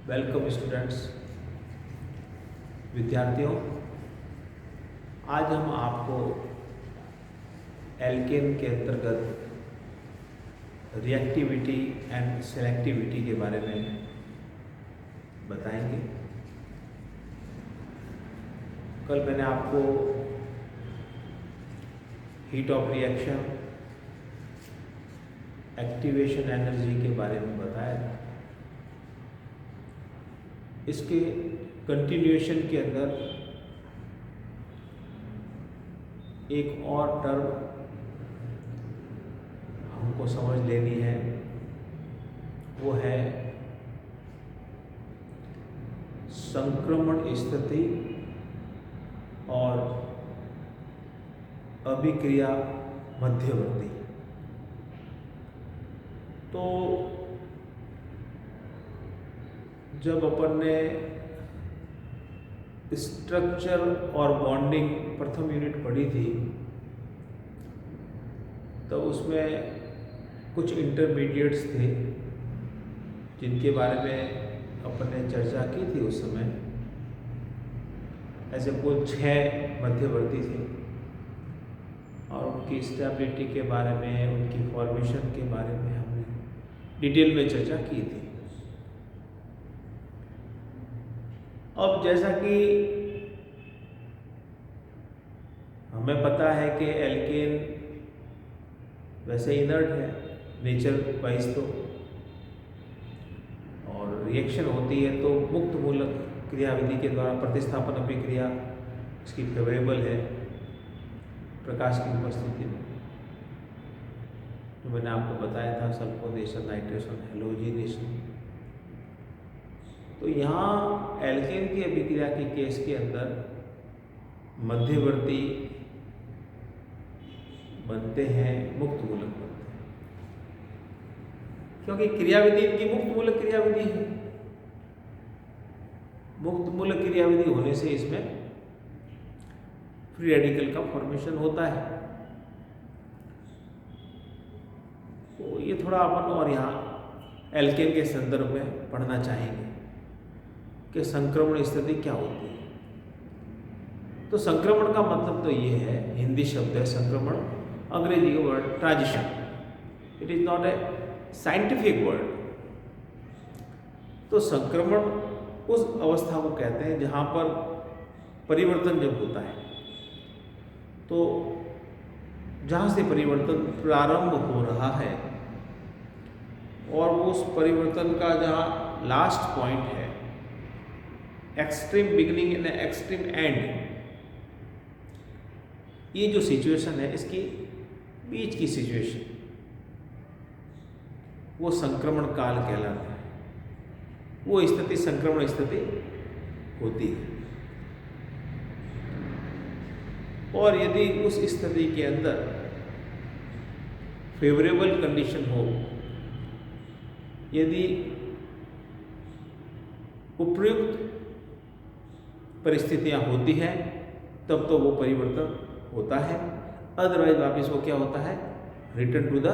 Welcome students. विद्यार्थियों, आज हम आपको एल्केन के अंतर्गत रिएक्टिविटी एंड सेलेक्टिविटी के बारे में बताएंगे। कल मैंने आपको heat of reaction, activation energy के बारे में बताया था। इसके कंटिन्यूएशन के अंदर एक और टर्म हमको समझ लेनी है, वो है संक्रमण स्थिति और अभिक्रिया मध्यवर्ती। तो जब अपन ने स्ट्रक्चर और बॉन्डिंग प्रथम यूनिट पढ़ी थी, तो उसमें कुछ इंटरमीडिएट्स थे जिनके बारे में अपन ने चर्चा की थी। उस समय ऐसे कुल 6 मध्यवर्ती थे और उनकी स्टेबिलिटी के बारे में, उनकी फॉर्मेशन के बारे में हमने डिटेल में चर्चा की थी। अब जैसा कि हमें पता है कि एल्केन वैसे इनर्ट है नेचर वाइज, तो और रिएक्शन होती है तो मुक्त मूलक क्रियाविधि के द्वारा प्रतिस्थापन अभिक्रिया इसकी फेवरेबल है प्रकाश की उपस्थिति में। तो मैंने आपको बताया था सल्फोनेशन, नाइट्रेशन, हेलोजिनेशन। तो यहाँ एल्केन की अभिक्रिया के केस के अंदर मध्यवर्ती बनते हैं, मुक्त मूलक बनते हैं, क्योंकि क्रियाविधि इनकी मुक्त मूलक क्रियाविधि है। मुक्त मूलक क्रियाविधि होने से इसमें फ्री रेडिकल का फॉर्मेशन होता है। तो ये थोड़ा अपन और यहाँ एल्केन के संदर्भ में पढ़ना चाहेंगे कि संक्रमण स्थिति क्या होती है। तो संक्रमण का मतलब तो ये है, हिंदी शब्द है संक्रमण, अंग्रेजी का word transition. It is not a scientific word. तो संक्रमण उस अवस्था को कहते हैं जहाँ पर परिवर्तन जब होता है, तो जहाँ से परिवर्तन प्रारंभ हो रहा है और वो उस परिवर्तन का जहाँ लास्ट पॉइंट है, extreme beginning and extreme and, ये जो सिचुएशन है, इसकी बीच की सिचुएशन, वो संक्रमण काल कहलाता है। वो स्थिति संक्रमण स्थिति होती है। और यदि उस स्थिति के अंदर फेवरेबल कंडीशन हो, यदि उपयुक्त परिस्थितियां होती हैं, तब तो वो परिवर्तन होता है। अदरवाइज वापस वो क्या होता है, रिटर्न टू द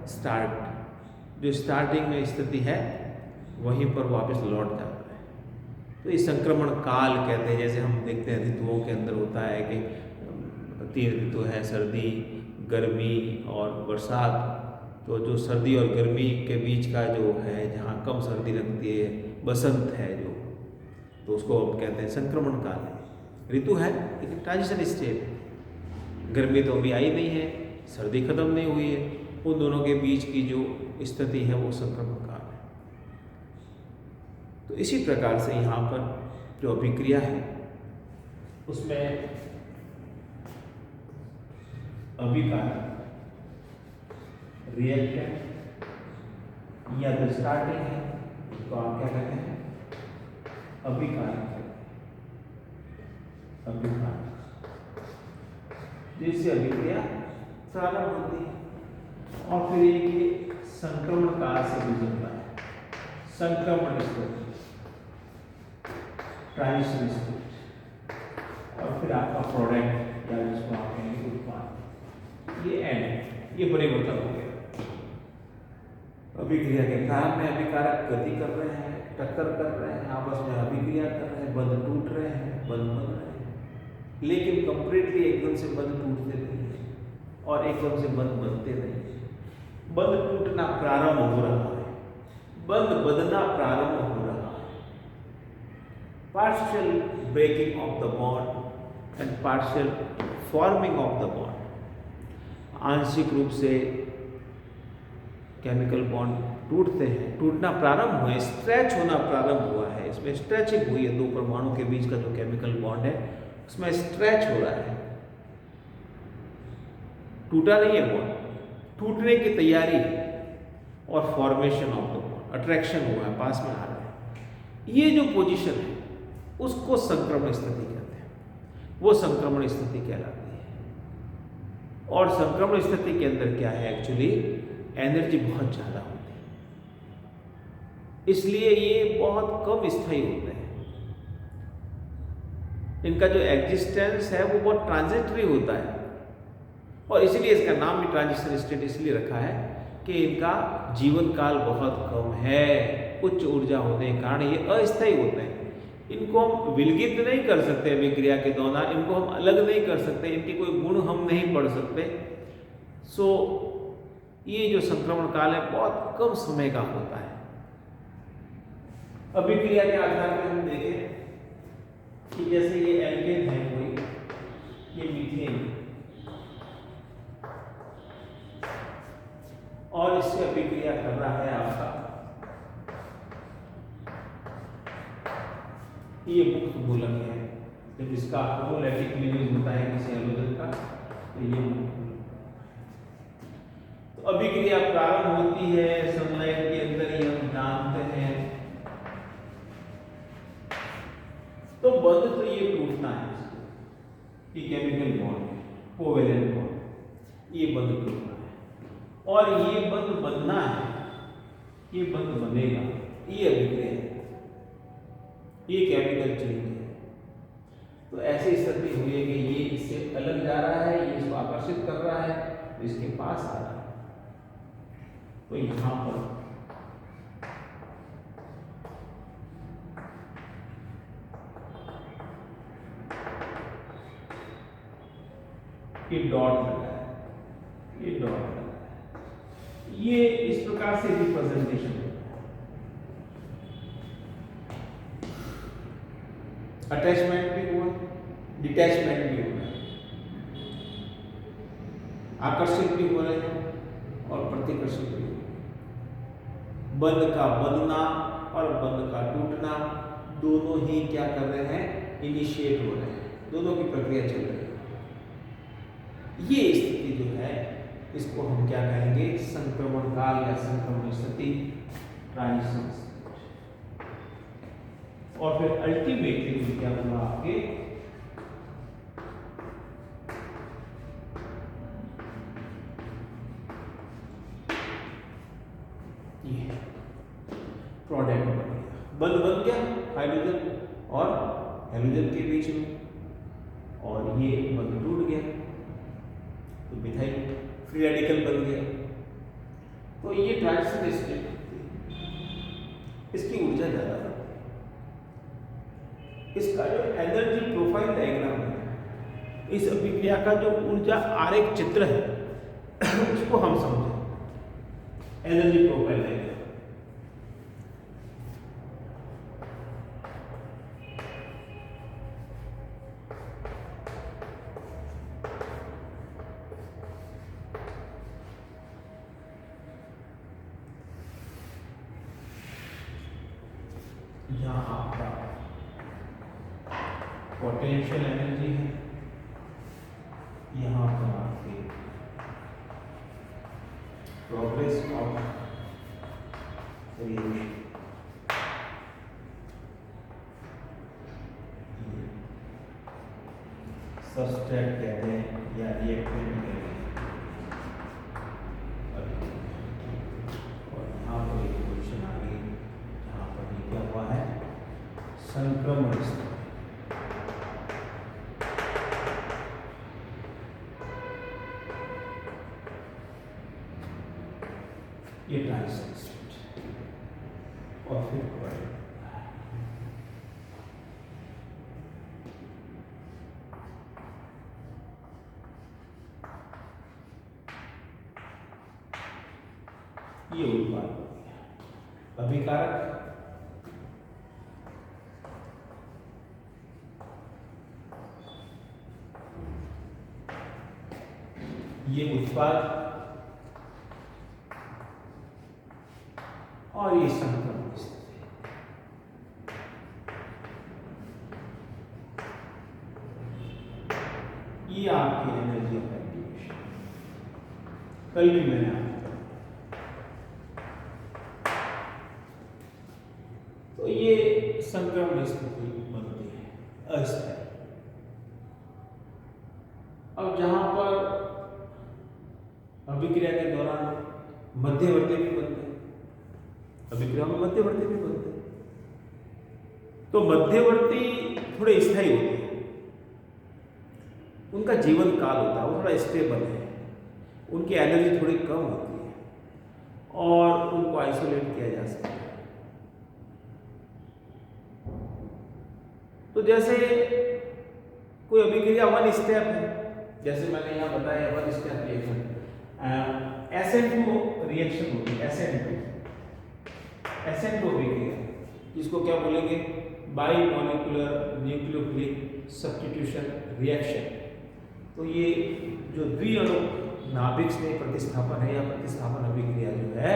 स्टार्ट। जो स्टार्टिंग में स्थिति है वहीं पर वापस लौट जाता है। तो ये संक्रमण काल कहते हैं। जैसे हम देखते हैं ऋतुओं के अंदर होता है कि 3 ऋतु है, सर्दी, गर्मी और बरसात। तो जो सर्दी और गर्मी के बीच का जो है, जहाँ कम सर्दी लगती है, बसंत है जो, तो उसको हम कहते हैं संक्रमण काल है। ऋतु है लेकिन ट्रांजिशन स्टेट, गर्मी तो अभी आई नहीं है, सर्दी खत्म नहीं हुई है, उन दोनों के बीच की जो स्थिति है वो संक्रमण काल है। तो इसी प्रकार से यहाँ पर जो अभिक्रिया है उसमें अभिकारक, रिएक्टेंट या जो स्टार्टिंग है उसको आप क्या कहते हैं, अभिकारक। जिससे अभिक्रिया प्रारंभ होती है और फिर ये संक्रमण काल से गुजरता है। संक्रमण स्थिति, ट्रांजिशन स्टेट, और फिर आपका प्रोडक्ट या जिसको आप कहेंगे उत्पाद, ये एंड, ये परिवर्तन हो गया। अभिक्रिया के प्रारंभ में अभिकारक गति कर रहे हैं टक्कर कर रहे हैं, आपस में अभिक्रिया कर रहे हैं, बंध टूट रहे हैं, बंध बन रहे हैं, लेकिन कंप्लीटली एकदम से बंध टूटते नहीं है और एकदम से बंध बनते नहीं है। बंध टूटना प्रारंभ हो रहा है, बंध बंधना प्रारंभ हो रहा है। Partial breaking of the bond and partial forming of the bond. आंशिक रूप से केमिकल बॉन्ड टूटते हैं, टूटना प्रारंभ हुए, स्ट्रेच होना प्रारंभ हुआ है। इसमें स्ट्रेचिंग हुई है, दो परमाणु के बीच का जो केमिकल बॉन्ड है उसमें स्ट्रेच हो रहा है। टूटा नहीं है बॉन्ड, टूटने की तैयारी है और formation of the bond, attraction हुआ है, पास में आ रहा है। ये जो पोजीशन है उसको संक्रमण स्थिति कहते हैं, वो संक्रमण स्थिति कहलाती है। और संक्रमण स्थिति के अंदर क्या है, एक्चुअली एनर्जी बहुत ज़्यादा होती है, इसलिए ये बहुत कम स्थायी होते हैं। इनका जो एग्जिस्टेंस है वो बहुत ट्रांजिटरी होता है और इसीलिए इसका नाम भी ट्रांजिशन स्टेट इसलिए रखा है कि इनका जीवन काल बहुत कम है। उच्च ऊर्जा होने के कारण ये अस्थायी होते हैं। इनको हम विलगित नहीं कर सकते अभिक्रिया के दौरान, इनको हम अलग नहीं कर सकते, इनके कोई गुण हम नहीं पढ़ सकते। सो ये जो संक्रमण काल है बहुत कम समय का होता है। अभिक्रिया के आधार पर हम देखें कि जैसे ये एल्केन है कोई, ये मीथेन, और इससे अभिक्रिया कर रहा है आपका ये मुक्त मूलक है। जब इसका होमोलैटिक लिविंग होता है किसी हैलोजन का तो ये मुक्त, तो अभिक्रिया प्रारंभ होती है सनलाइट के अंदर, ये हम जानते हैं। तो बंध तो ये टूटना है, ये केमिकल बॉन्ड, कोवेलेंट बॉन्ड, ये बंध टूटना है और ये बंध बनना है, ये बंध बनेगा, ये अभिक्रिया है, ये केमिकल चेंज है। तो ऐसी स्थिति हुई है कि ये इससे अलग जा रहा है, ये इसको आकर्षित कर रहा है, तो इसके पास आ रहा है। तो यहां पर ये डॉट लगा है, ये डॉट लगा है, ये इस प्रकार से रिप्रेजेंटेशन है। अटैचमेंट भी हुआ, डिटैचमेंट भी हो रहा है, आकर्षित भी हो रहे हैं और प्रतिकर्षित भी हो रहे हैं। बंध का बंधना और बंध का टूटना दोनों ही क्या कर रहे हैं, इनिशिएट हो रहे हैं, दोनों की प्रक्रिया चल रही है। ये स्थिति जो है इसको हम क्या कहेंगे, संक्रमण काल या संक्रमण स्थिति, ट्रांजिशन। और फिर अल्टीमेटली क्या हुआ आपके ये प्रोडक्ट बन गया, बंध बन गया हाइड्रोजन और हेलोजन के बीच में, और ये बंध टूट गया तो मिथाइल फ्री रेडिकल बन गया। तो ये ट्रांजिशन स्टेट, इसकी ऊर्जा ज्यादा है। इसका जो एनर्जी प्रोफाइल डायग्राम है, इस अभिक्रिया का जो ऊर्जा आरेख चित्र है उसको हम समझें। एनर्जी प्रोफाइल डायग्राम यहाँ आपका पोटेंशियल एनर्जी है, यहाँ पर आपके प्रोग्रेस ऑफ रिएक्शन, सबस्ट्रेट कहते हैं या रिएक्टेंट कहते हैं, और यहाँ पर एक क्वेश्चन आ गई जहाँ पर ये क्या हुआ है, संक्रमण स्थिति। ये ट्रांजिशन स्टेट और फिर ये उत्पाद हो गया अभिकारक, ये उत्पाद और ये संक्रमण स्थिति। ये आपकी एनर्जी ऑफ एक्टिवेशन। कल भी मैंने आपको, तो ये संक्रमण स्थिति बनती है अस्थायी। अब जहां पर अभिक्रिया के दौरान मध्यवर्ती भी बनते हैं, अभिक्रिया में मध्यवर्ती भी बनते हैं, तो मध्यवर्ती थोड़े स्थायी होते हैं, उनका जीवन काल होता है, वो थोड़ा स्टेबल है, उनकी एनर्जी थोड़ी कम होती है और उनको आइसोलेट किया जा सकता है। तो जैसे कोई अभिक्रिया वन स्टेप है, जैसे मैंने यहाँ बताया one step reaction, SN2 reaction होती है, SN2 अभिक्रिया, इसको क्या बोलेंगे, by molecular nucleophilic substitution reaction. तो ये जो द्विअणु नाभिक में प्रतिस्थापन है या प्रतिस्थापन अभिक्रिया जो है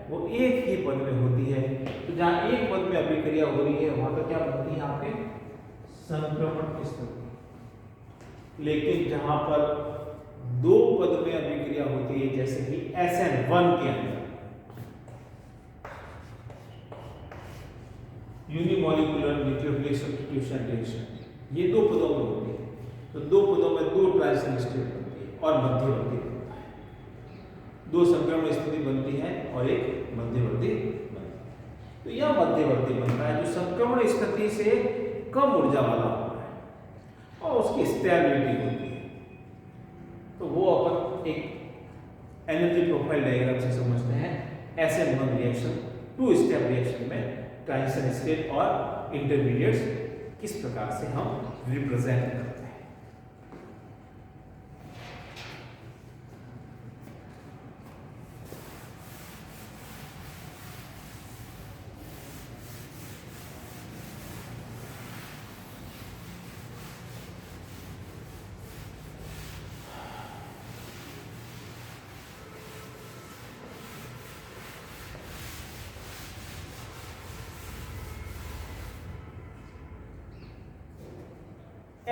वो एक ही पद में होती है। तो जहां एक पद में अभिक्रिया हो रही है वहां पर क्या बनती है आपके संक्रमण की स्थिति। लेकिन जहां पर दो पद में अभिक्रिया होती है, जैसे कि SN1 के अंदर यूनिमोलिकुलर न्यूक्लियोफिलिक सब्स्टिट्यूशन रिएक्शन, ये दो पदों में होती है, तो दो पदों में दो ट्रांजिशन स्टेट बनती है और मध्यवर्ती बनता है। दो संक्रमण स्थिति बनती है और एक मध्यवर्ती बनता है। तो यह मध्यवर्ती बनता है जो संक्रमण स्थिति से कम ऊर्जा वाला होता है और उसकी स्टेबिलिटी होती है। तो वो अपन एक एनर्जी प्रोफाइल डायग्राम से समझते हैं। SN1 reaction, two step reaction में ट्रांजिशन स्टेट और इंटरमीडिएट्स किस प्रकार से हम रिप्रेजेंट करते हैं।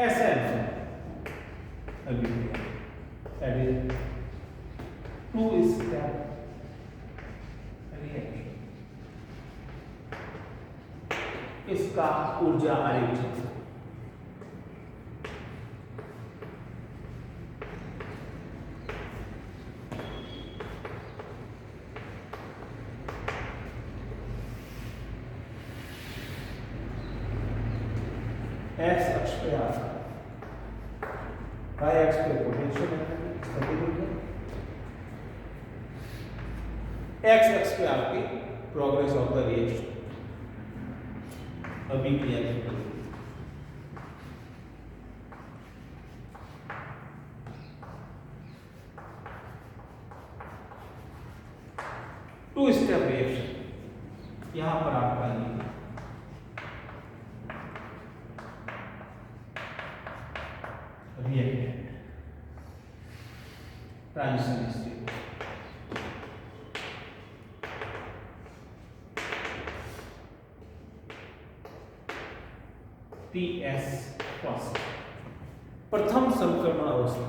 SN अभिक्रिया, that is two step reaction, इसका ऊर्जा आरेख एक्स अक्ष पे आपका, y अक्ष पे पोटेंशियल एनर्जी, एक्स अक्ष पे आपकी प्रोग्रेस ऑफ द रिएक्शन अभिक्रिया की प्रगति। टू स्टेप रिएक्शन, यहां पर आपका ये reactant transition state, TS first, प्रथम संक्रमण अवस्था।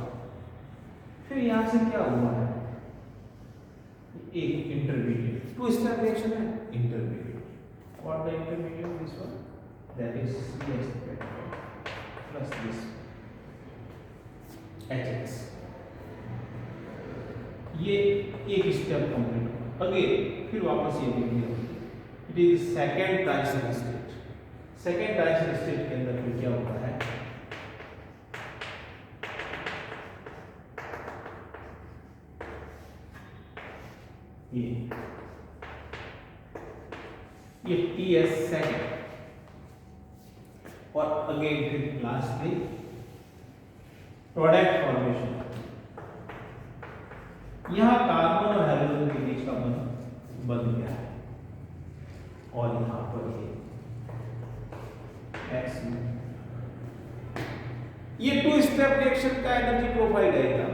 फिर यहां से क्या हुआ है, एक इंटरमीडिएट, टू स्टेप रिएक्शन है, intermediate. What the intermediate, this one, that is CS plus this HX। ये एक स्टेप कंप्लीट हो गया, फिर वापस ये देखिए, it is second transition state. Second transition state के अंदर फिर क्या होता है, ये TS सेकेंड, और अगेन फिर लास्ट में प्रोडक्ट फॉर्मेशन। यहां कार्बन और हाइड्रोजन के बीच का बंध बन गया है और यहां पर ये 2 स्टेप रिएक्शन का एनर्जी प्रोफाइल रहेगा।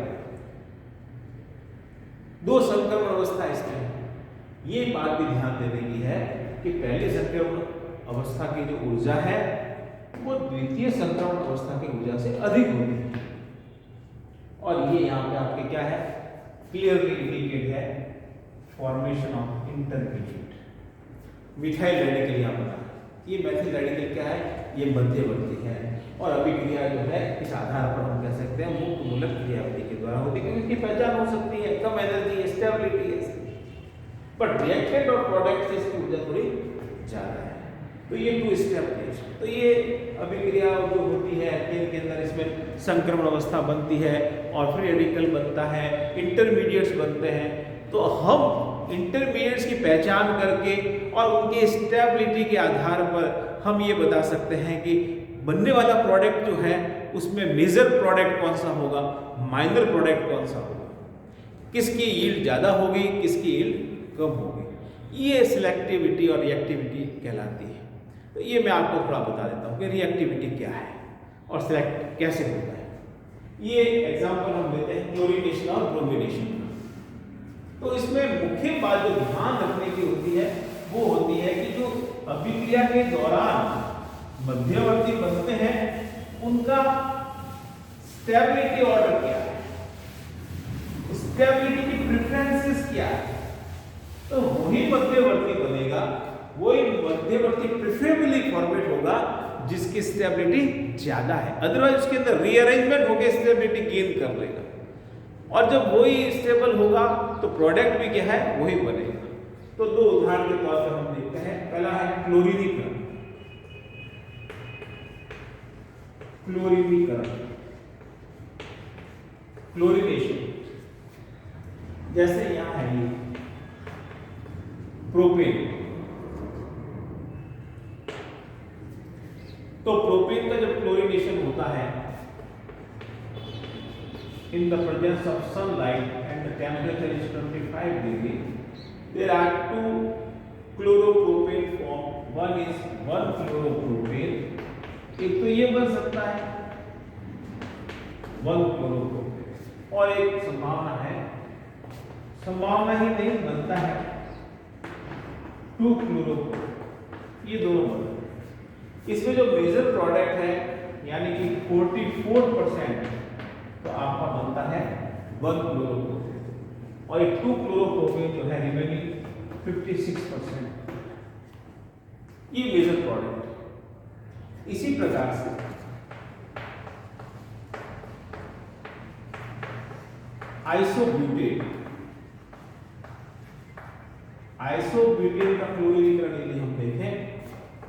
2 संक्रमण अवस्था इसमें है। ये बात भी ध्यान देने की है कि पहले संक्रमण अवस्था की जो ऊर्जा है वो द्वितीय संक्रमण अवस्था की ऊर्जा से अधिक होती है। और ये यहाँ पे आपके क्या है, क्लियरली इंडिकेट है formation of intermediate methyl radical. यहाँ पर ये मेथिल रेडिकल क्या है, ये मध्यवर्ती है और अभिक्रिया जो है इस आधार पर हम कह सकते हैं मुक्त मूलक क्रियाविधि के द्वारा होती है, क्योंकि इसकी पहचान हो सकती है, कम एनर्जी, स्टेबिलिटी है, बट रिएक्टेंट और प्रोडक्ट से इसकी ऊर्जा थोड़ी ज्यादा है। तो ये 2 स्टेप रिएक्शन, तो ये अभिक्रिया जो होती है एल्केन के अंदर, इसमें संक्रमण अवस्था बनती है और फ्री रेडिकल बनता है, इंटरमीडिएट्स बनते हैं। तो हम इंटरमीडिएट्स की पहचान करके और उनके स्टेबिलिटी के आधार पर हम ये बता सकते हैं कि बनने वाला प्रोडक्ट जो है उसमें मेजर प्रोडक्ट कौन सा होगा, माइनर प्रोडक्ट कौन सा होगा, किसकी यील्ड ज़्यादा होगी, किसकी यील्ड कम होगी। ये सिलेक्टिविटी और रिएक्टिविटी कहलाती है। तो ये मैं आपको थोड़ा बता देता हूँ कि रिएक्टिविटी क्या है और सिलेक्ट कैसे होता है। ये एग्जाम्पल हम लेते हैं क्लोरीनेशन और ब्रोमिनेशन का। तो इसमें मुख्य बात जो ध्यान रखने की होती है वो होती है कि जो अभिक्रिया के दौरान मध्यवर्ती बनते हैं उनका स्टेबिलिटी ऑर्डर क्या है, स्टेबिलिटी की प्रेफरेंसेस क्या है। तो वही मध्यवर्ती बनेगा, वही मध्यवर्ती प्रेफरेबली फॉर्मेट होगा जिसकी स्टेबिलिटी ज्यादा है। अदरवाइज उसके अंदर रीअरेंजमेंट होकर स्टेबिलिटी गेन कर लेगा और जब वही स्टेबल होगा तो प्रोडक्ट भी क्या है वही बनेगा। तो 2 उदाहरण के तौर पर हम देखते हैं। पहला है क्लोरीनीकरण। क्लोरीनेशन, जैसे यहां है ये प्रोपेन। तो प्रोपेन का जब क्लोरीनेशन होता है in the presence of sunlight and the temperature is 25 degree, there are 2 chloropropane formed. One is 1 chloropropane, एक तो ये बन सकता है 1 chloropropane, और एक संभावना है, संभावना ही नहीं बनता है 2 chloropropane। ये दोनों बनते हैं। इसमें जो मेजर प्रोडक्ट है यानी कि 44% तो आपका बनता है 1 क्लोरोप्रोपेन और एक 2 क्लोरोप्रोपेन जो है रिमेनिंग 56%। ये मेजर प्रोडक्ट। इसी प्रकार से आइसोब्यूटेन, आइसोब्यूटेन का क्लोरीनीकरण यदि हम देखें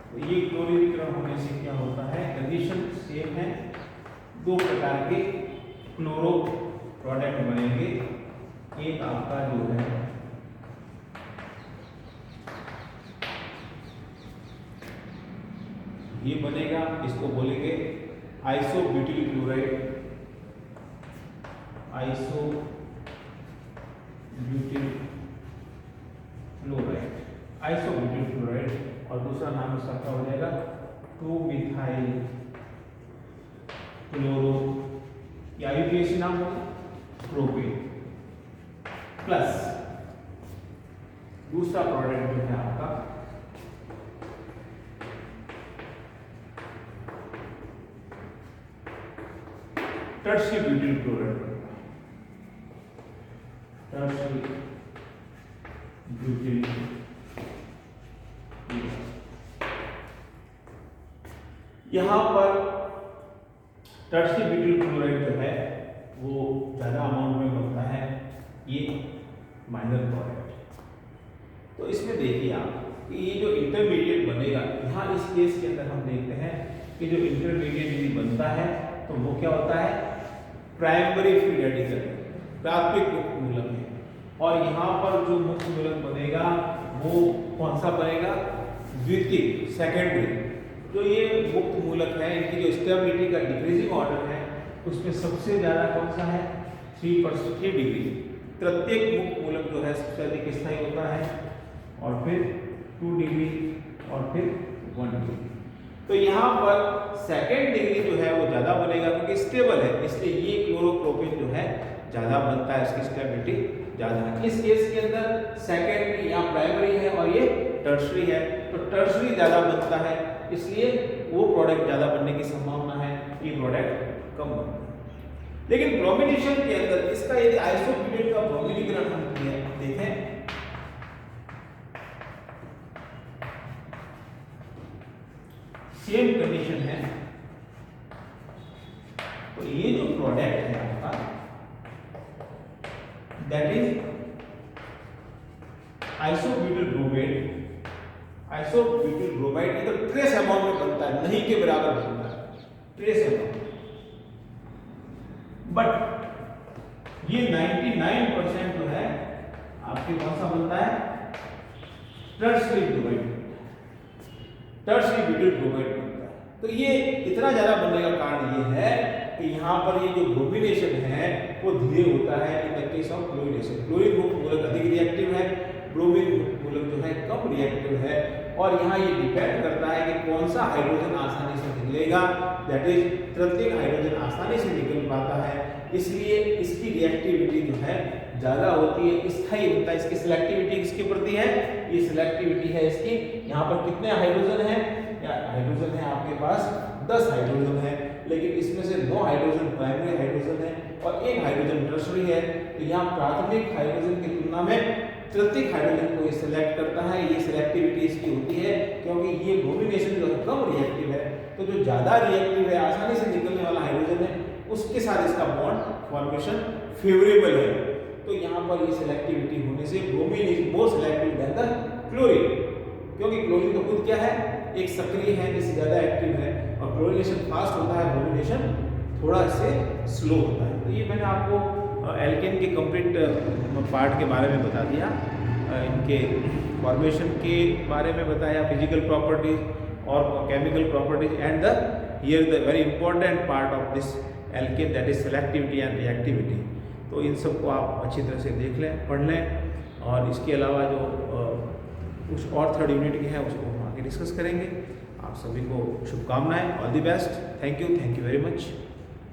तो ये क्लोरीनीकरण होने से क्या होता है, कंडीशन सेम है, 2 प्रकार के क्लोरो प्रोडक्ट बनेंगे। एक आपका जो है ये बनेगा, इसको बोलेंगे isobutyl chloride, isobutyl chloride, isobutyl chloride. और दूसरा नाम इसका क्या हो जाएगा 2-मिथाइल क्लोरो, या अभिक्रिया नाम होगा प्रोपेन, प्लस दूसरा प्रोडक्ट जो है आपका tertiary butyl chloride, tertiary butyl. यहां पर टर्शियरी ब्यूटिल क्लोराइड जो है वो ज़्यादा अमाउंट में बनता है, ये माइनर प्रोडक्ट। तो इसमें देखिए आप कि ये जो इंटरमीडिएट बनेगा, यहाँ इस केस के अंदर हम देखते हैं कि जो इंटरमीडिएट यदि बनता है तो वो क्या होता है प्राइमरी फ्री रेडिकल, प्राथमिक मुक्त मूलक है। और यहाँ पर जो मुक्त मूलक बनेगा वो कौन सा बनेगा, द्वितीयक, सेकेंडरी। जो ये मुक्त मूलक है इनकी जो स्टेबिलिटी का डिक्रीजिंग ऑर्डर है उसमें सबसे ज्यादा कौन सा है 3 डिग्री। प्रत्येक मुक्त मूलक जो है सबसे अधिक स्थायी होता है और फिर 2 डिग्री और फिर 1 डिग्री। तो यहाँ पर सेकेंड डिग्री जो है वो ज़्यादा बनेगा क्योंकि स्टेबल है, इसलिए ये क्लोरोप्रोपेन जो है ज़्यादा बनता है, इसकी स्टेबिलिटी ज़्यादा है। इस केस के अंदर सेकेंडरी यहाँ प्राइमरी है और ये टर्शरी है, तो टर्शरी ज़्यादा बनता है, इसलिए वो प्रोडक्ट ज़्यादा बनने की संभावना है, ये प्रोडक्ट कम बनता है। लेकिन ब्रोमिनेशन के अंदर इसका यदि आइसोब्यूटेट का ब्रोमिनीकरण हम देखें सेम कंडीशन है, तो ये जो प्रोडक्ट है आपका that is isobutyl bromide. Isobutyl bromide ये तो ट्रेस अमाउंट में बनता है, नहीं के बराबर बनता है, ट्रेस अमाउंट। बट ये 99% जो है आपके कौन सा बनता है, tertiary bromide, tertiary butyl bromide बनता है। तो ये इतना ज्यादा बनने का कारण ये है कि यहाँ पर ये जो ब्रोमिनेशन है वो धीरे होता है in the case of chlorination. Chlorine मूलक अधिक रिएक्टिव है, ब्रोमीन मूलक जो है कम रिएक्टिव है, और यहाँ ये डिपेंड करता है कि कौन सा हाइड्रोजन आसानी से निकलेगा, दैट इज तृतीयक हाइड्रोजन आसानी से निकल पाता है, इसलिए इसकी रिएक्टिविटी जो है ज़्यादा होती है, स्थायी होता है। इसकी सिलेक्टिविटी किसके प्रति है, ये सिलेक्टिविटी है इसकी, यहाँ पर कितने हाइड्रोजन है, हाइड्रोजन है आपके पास 10 हाइड्रोजन है, लेकिन इसमें से 9 हाइड्रोजन प्राइमरी हाइड्रोजन है और 1 हाइड्रोजन टर्शरी है। तो यहाँ प्राथमिक हाइड्रोजन की तुलना में तृतीयक हाइड्रोजन को ये सिलेक्ट करता है, ये सिलेक्टिविटी इसकी होती है क्योंकि ये ब्रोमिनेशन जो है कम रिएक्टिव है, तो जो ज़्यादा रिएक्टिव है आसानी से निकलने वाला हाइड्रोजन है उसके साथ इसका बॉन्ड फॉर्मेशन फेवरेबल है। तो यहाँ पर ये सिलेक्टिविटी होने से bromine is more selective than the chlorine, क्योंकि क्लोरीन तो खुद क्या है, एक सक्रिय है, इससे ज़्यादा एक्टिव है, और क्लोरीनेशन फास्ट होता है, ब्रोमिनेशन थोड़ा इससे स्लो होता है। तो ये मैंने आपको एल्केन के कंप्लीट पार्ट के बारे में बता दिया, इनके फॉर्मेशन के बारे में बताया, फिजिकल प्रॉपर्टीज और chemical properties, and the here the very important part of this alkane that is selectivity and reactivity. तो इन सबको आप अच्छी तरह से देख लें, पढ़ लें, और इसके अलावा जो कुछ और थर्ड यूनिट के हैं उसको हम आगे डिस्कस करेंगे। आप सभी को शुभकामनाएं, all the best, thank you very much.